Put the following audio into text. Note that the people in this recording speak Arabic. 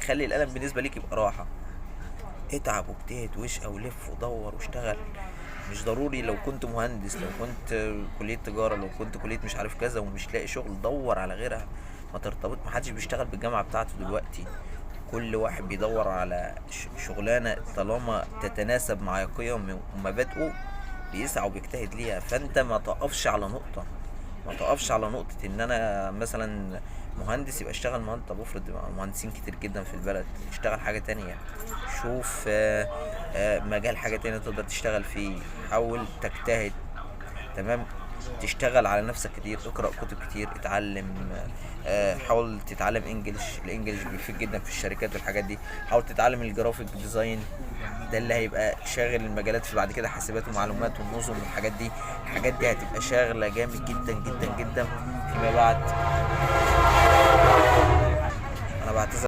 خلي القلم بالنسبه ليك يبقى راحه. اتعب واجتهد واشقى ولف ودور واشتغل. مش ضروري لو كنت مهندس، لو كنت كلية تجارة، لو كنت كلية مش عارف كذا ومش لاقي شغل، دور على غيرها. ما ترتبط، محدش بيشتغل بالجامعة بتاعته دلوقتي. كل واحد بيدور على شغلانة طالما تتناسب مع قيمه ومبادئه بيسعى وبيجتهد ليها. فانت ما تقفش على نقطة، ما تقفش على نقطة ان انا مثلا مهندس يبقى اشتغل مهندس. طب افرض مهندسين كتير جدا في البلد، اشتغل حاجة تانية. شوف مجال حاجة تانية تقدر تشتغل فيه. حاول تجتهد، تمام. تشتغل على نفسك كتير، اقرأ كتب كتير، اتعلم. حاول تتعلم انجليش. الانجليش بيفيد جدا في الشركات والحاجات دي. حاول تتعلم الجرافيك ديزاين، ده اللي هيبقى شاغل المجالات في بعد كده، حاسبات ومعلومات والنظم والحاجات دي. الحاجات دي هتبقى شاغلة جامد جدا جدا جدا فيما بعد. انا بعتذر